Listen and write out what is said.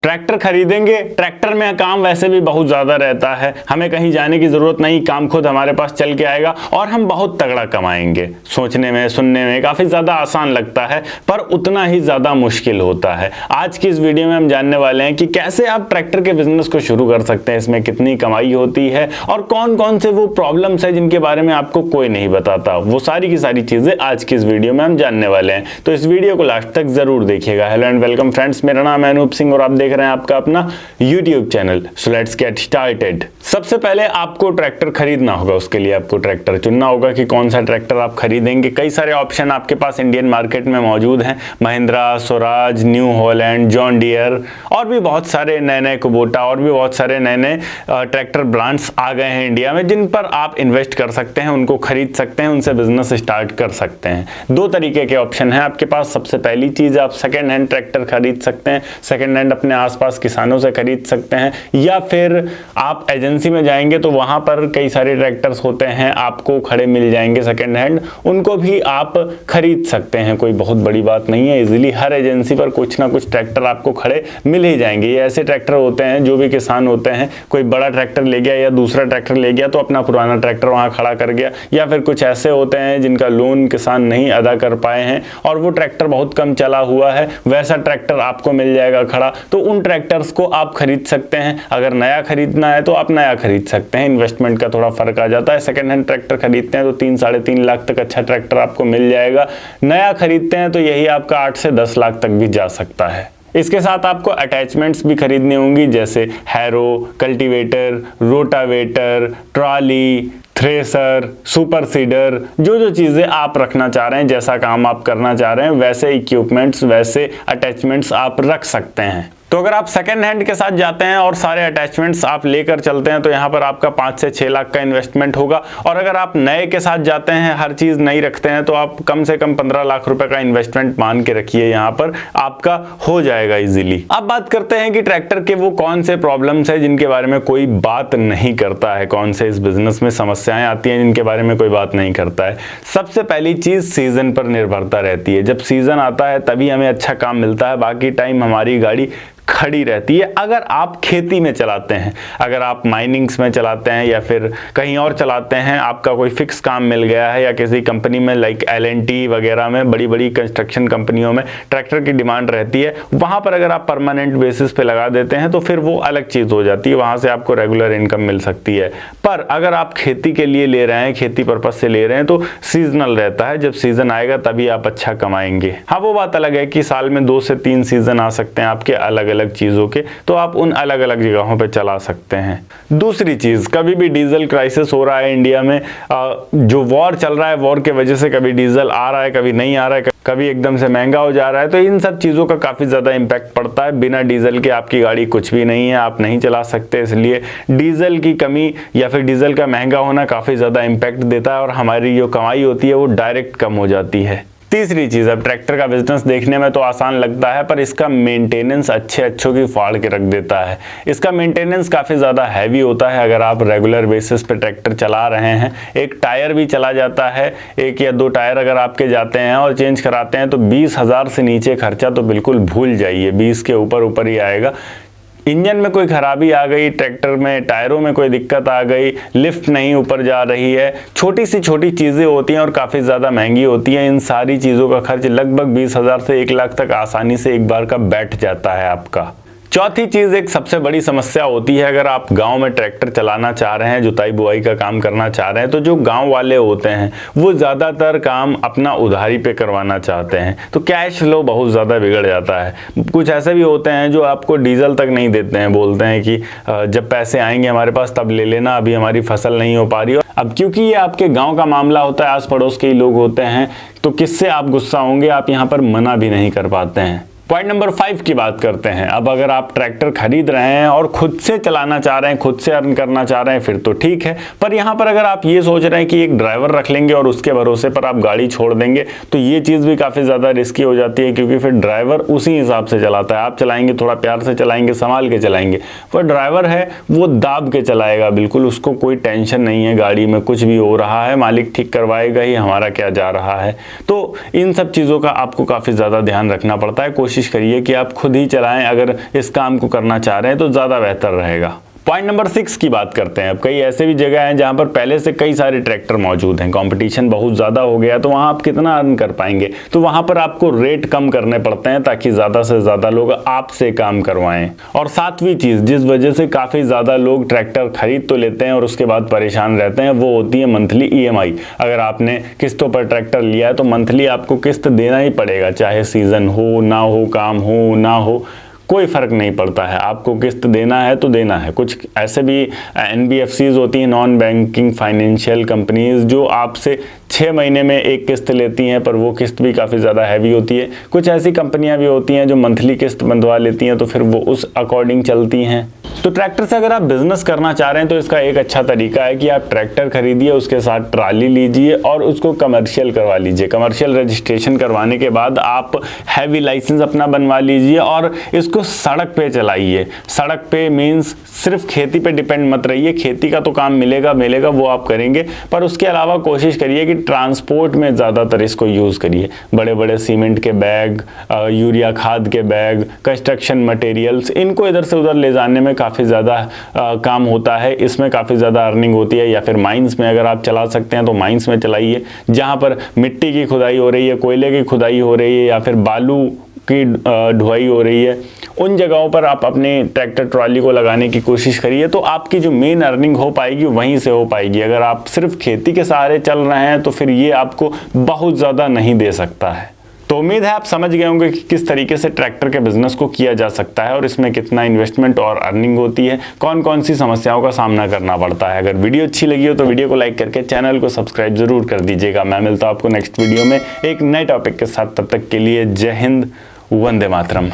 Tractor खरीदेंगे। Tractor में काम वैसे भी बहुत ज़्यादा रहता है, हमें कहीं जाने की ज़रूरत नहीं, काम खुद हमारे पास चल के आएगा और हम बहुत तगड़ा कमाएंगे। सोचने में सुनने में काफ़ी ज़्यादा आसान लगता है पर उतना ही ज़्यादा मुश्किल होता है। आज की इस वीडियो में हम जानने वाले हैं कि कैसे आप ट्रैक्टर के बिजनेस को शुरू कर सकते हैं, इसमें कितनी कमाई होती है और कौन कौन से वो प्रॉब्लम्स है जिनके बारे में आपको कोई नहीं बताता। वो सारी की सारी चीज़ें आज की इस वीडियो में हम जानने वाले हैं, तो इस वीडियो को लास्ट तक ज़रूर देखिएगा। हेलो एंड वेलकम फ्रेंड्स, मेरा नाम है अनूप सिंह और आप देख रहे हैं आपका अपना YouTube channel. So let's get started. सबसे पहले आपको ट्रैक्टर खरीदना होगा, उसके लिए आपको ट्रैक्टर चुनना होगा कि कौन सा ट्रैक्टर आप खरीदेंगे। कई सारे ऑप्शन आपके पास इंडियन मार्केट में मौजूद हैं, Mahindra, Swaraj, new Holland, John Deere और भी बहुत सारे नए नए कुबोटा और भी बहुत सारे नए नए ट्रैक्टर ब्रांड्स आ गए हैं इंडिया में, जिन पर आप इन्वेस्ट कर सकते हैं, उनको खरीद सकते हैं, उनसे बिजनेस स्टार्ट कर सकते हैं। दो तरीके के ऑप्शन हैं आपके पास। सबसे पहली चीज, आप सेकेंड हैंड ट्रैक्टर खरीद सकते हैं, सेकेंड हैंड अपने आसपास किसानों से खरीद सकते हैं, या फिर आप एजेंसी में जाएंगे तो वहां पर कई सारे ट्रैक्टर्स होते हैं, आपको खड़े मिल जाएंगे सेकेंड हैंड, उनको भी आप खरीद सकते हैं। कोई बहुत बड़ी बात नहीं है, इजीली हर एजेंसी पर कुछ ना कुछ ट्रैक्टर आपको खड़े मिल ही जाएंगे। ये ऐसे ट्रैक्टर होते हैं, जो भी किसान होते हैं, कोई बड़ा ट्रैक्टर ले गया या दूसरा ट्रैक्टर ले गया तो अपना पुराना ट्रैक्टर वहां खड़ा कर गया, या फिर कुछ ऐसे होते हैं जिनका लोन किसान नहीं अदा कर पाए हैं और वो ट्रैक्टर बहुत कम चला हुआ है, वैसा ट्रैक्टर आपको मिल जाएगा खड़ा, तो उन ट्रैक्टर्स को आप खरीद सकते हैं। अगर नया खरीदना है तो आप नया खरीद सकते हैं, इन्वेस्टमेंट का थोड़ा फर्क आ जाता है। सेकंड हैंड ट्रैक्टर खरीदते हैं तो 3-3.5 लाख तक अच्छा ट्रैक्टर आपको मिल जाएगा, नया खरीदते हैं तो यही आपका 8 से 10 लाख तक भी जा सकता है। इसके साथ आपको अटैचमेंट्स भी खरीदनी होंगी, जैसे harrow, cultivator, rotavator, trolley, thresher, super seeder, जो चीज़ें आप रखना चाह रहे हैं, जैसा काम आप करना चाह रहे हैं, वैसे इक्विपमेंट्स, वैसे अटैचमेंट्स आप रख सकते हैं। तो अगर आप सेकेंड हैंड के साथ जाते हैं और सारे अटैचमेंट्स आप लेकर चलते हैं तो यहाँ पर आपका 5 से 6 लाख का इन्वेस्टमेंट होगा, और अगर आप नए के साथ जाते हैं, हर चीज़ नई रखते हैं, तो आप कम से कम 15 लाख रुपए का इन्वेस्टमेंट मान के रखिए, यहाँ पर आपका हो जाएगा इजीली। अब बात करते हैं कि ट्रैक्टर के वो कौन से प्रॉब्लम्स है जिनके बारे में कोई बात नहीं करता है, कौन से इस बिजनेस में समस्याएं आती हैं जिनके बारे में कोई बात नहीं करता है। सबसे पहली चीज़, सीजन पर निर्भरता रहती है। जब सीजन आता है तभी हमें अच्छा काम मिलता है, बाकी टाइम हमारी गाड़ी खड़ी रहती है। अगर आप खेती में चलाते हैं, अगर आप माइनिंग्स में चलाते हैं या फिर कहीं और चलाते हैं, आपका कोई फिक्स काम मिल गया है या किसी कंपनी में लाइक L&T वगैरह में, बड़ी बड़ी कंस्ट्रक्शन कंपनियों में ट्रैक्टर की डिमांड रहती है, वहां पर अगर आप परमानेंट बेसिस पे लगा देते हैं तो फिर वो अलग चीज़ हो जाती है, वहां से आपको रेगुलर इनकम मिल सकती है। पर अगर आप खेती के लिए ले रहे हैं, खेती पर्पज से ले रहे हैं, तो सीजनल रहता है, जब सीजन आएगा तभी आप अच्छा कमाएंगे। हाँ, वो बात अलग है कि साल में 2 से 3 सीजन आ सकते हैं आपके अलग अलग चीजों के, तो आप उन अलग अलग जगहों पे चला सकते हैं। दूसरी चीज, कभी भी डीजल क्राइसिस हो रहा है इंडिया में, जो वॉर चल रहा है, वॉर के वजह से कभी डीजल आ रहा है, कभी नहीं आ रहा है, कभी एकदम से महंगा हो जा रहा है, तो इन सब चीजों का काफी ज्यादा इंपैक्ट पड़ता है। बिना डीजल के आपकी गाड़ी कुछ भी नहीं है, आप नहीं चला सकते, इसलिए डीजल की कमी या फिर डीजल का महंगा होना काफी ज्यादा इंपैक्ट देता है और हमारी जो कमाई होती है वो डायरेक्ट कम हो जाती है। तीसरी चीज, अब ट्रैक्टर का बिजनेस देखने में तो आसान लगता है पर इसका मेंटेनेंस अच्छों की फाड़ के रख देता है। इसका मेंटेनेंस काफी ज्यादा हैवी होता है। अगर आप रेगुलर बेसिस पे ट्रैक्टर चला रहे हैं, एक टायर भी चला जाता है, 1 या 2 टायर अगर आपके जाते हैं और चेंज कराते हैं तो 20,000 से नीचे खर्चा तो बिल्कुल भूल जाइए, 20 के ऊपर ही आएगा। इंजन में कोई खराबी आ गई, ट्रैक्टर में टायरों में कोई दिक्कत आ गई, लिफ्ट नहीं ऊपर जा रही है, छोटी सी छोटी चीज़ें होती हैं और काफ़ी ज़्यादा महंगी होती हैं। इन सारी चीज़ों का खर्च लगभग 20,000 से 1 लाख तक आसानी से एक बार का बैठ जाता है आपका। चौथी चीज़, एक सबसे बड़ी समस्या होती है, अगर आप गांव में ट्रैक्टर चलाना चाह रहे हैं, जुताई बुआई का काम करना चाह रहे हैं, तो जो गांव वाले होते हैं वो ज़्यादातर काम अपना उधारी पे करवाना चाहते हैं, तो कैश फ्लो बहुत ज़्यादा बिगड़ जाता है। कुछ ऐसे भी होते हैं जो आपको डीजल तक नहीं देते हैं, बोलते हैं कि जब पैसे आएंगे हमारे पास तब ले लेना, अभी हमारी फसल नहीं हो पा रही हो। अब क्योंकि ये आपके गाँव का मामला होता है, आस पड़ोस के ही लोग होते हैं, तो किससे आप गुस्सा होंगे, आप यहाँ पर मना भी नहीं कर पाते हैं। पॉइंट नंबर 5 की बात करते हैं। अब अगर आप ट्रैक्टर खरीद रहे हैं और खुद से चलाना चाह रहे हैं, खुद से अर्न करना चाह रहे हैं, फिर तो ठीक है, पर यहाँ पर अगर आप ये सोच रहे हैं कि एक ड्राइवर रख लेंगे और उसके भरोसे पर आप गाड़ी छोड़ देंगे, तो ये चीज़ भी काफ़ी ज़्यादा रिस्की हो जाती है, क्योंकि फिर ड्राइवर उसी हिसाब से चलाता है। आप चलाएंगे, थोड़ा प्यार से चलाएंगे, संभाल के चलाएंगे, पर ड्राइवर है वो दाब के चलाएगा बिल्कुल, उसको कोई टेंशन नहीं है, गाड़ी में कुछ भी हो रहा है मालिक ठीक करवाएगा ही, हमारा क्या जा रहा है। तो इन सब चीज़ों का आपको काफ़ी ज़्यादा ध्यान रखना पड़ता है। कोशिश कोशिश करिए कि आप खुद ही चलाएं। अगर इस काम को करना चाह रहे हैं तो ज़्यादा बेहतर रहेगा। पॉइंट नंबर 6 की बात करते हैं। अब कई ऐसे भी जगह हैं जहां पर पहले से कई सारे ट्रैक्टर मौजूद हैं, कंपटीशन बहुत ज़्यादा हो गया, तो वहां आप कितना अर्न कर पाएंगे? तो वहां पर आपको रेट कम करने पड़ते हैं ताकि ज़्यादा से ज़्यादा लोग आपसे काम करवाएं। और 7वीं चीज़ जिस वजह से काफ़ी ज़्यादा लोग ट्रैक्टर खरीद तो लेते हैं और उसके बाद परेशान रहते हैं, वो होती है मंथली EMI। अगर आपने किस्तों पर ट्रैक्टर लिया है तो मंथली आपको किस्त देना ही पड़ेगा, चाहे सीज़न हो ना हो, काम हो ना हो, कोई फ़र्क नहीं पड़ता है, आपको किस्त देना है तो देना है। कुछ ऐसे भी NBFCs होती हैं, नॉन बैंकिंग फाइनेंशियल कंपनीज, जो आपसे 6 महीने में एक किस्त लेती हैं, पर वो किस्त भी काफ़ी ज़्यादा हैवी होती है। कुछ ऐसी कंपनियां भी होती हैं जो मंथली किस्त बंधवा लेती हैं, तो फिर वो उस अकॉर्डिंग चलती हैं। तो ट्रैक्टर से अगर आप बिजनेस करना चाह रहे हैं तो इसका एक अच्छा तरीका है कि आप ट्रैक्टर खरीदिए, उसके साथ ट्राली लीजिए और उसको कमर्शियल करवा लीजिए। कमर्शियल रजिस्ट्रेशन करवाने के बाद आप हैवी लाइसेंस अपना बनवा लीजिए और इसको सड़क पे चलाइए। सड़क पे मीन्स सिर्फ खेती पे डिपेंड मत रहिए, खेती का तो काम मिलेगा वो आप करेंगे, पर उसके अलावा कोशिश करिए कि ट्रांसपोर्ट में ज़्यादातर इसको यूज़ करिए। बड़े बड़े सीमेंट के बैग, यूरिया खाद के बैग, कंस्ट्रक्शन मटेरियल्स, इनको इधर से उधर ले जाने में काफ़ी ज़्यादा काम होता है, इसमें काफ़ी ज़्यादा अर्निंग होती है। या फिर माइंस में अगर आप चला सकते हैं तो माइंस में चलाइए, जहाँ पर मिट्टी की खुदाई हो रही है, कोयले की खुदाई हो रही है या फिर बालू की ढुआई हो रही है, उन जगहों पर आप अपने ट्रैक्टर ट्रॉली को लगाने की कोशिश करिए। तो आपकी जो मेन अर्निंग हो पाएगी वहीं से हो पाएगी। अगर आप सिर्फ खेती के सहारे चल रहे हैं तो फिर ये आपको बहुत ज़्यादा नहीं दे सकता है। तो उम्मीद है आप समझ गए होंगे कि किस तरीके से ट्रैक्टर के बिजनेस को किया जा सकता है और इसमें कितना इन्वेस्टमेंट और अर्निंग होती है, कौन कौन सी समस्याओं का सामना करना पड़ता है। अगर वीडियो अच्छी लगी हो तो वीडियो को लाइक करके चैनल को सब्सक्राइब जरूर कर दीजिएगा। मैं मिलता हूं आपको नेक्स्ट वीडियो में एक नए टॉपिक के साथ। तब तक के लिए जय हिंद, वंदे मातरम।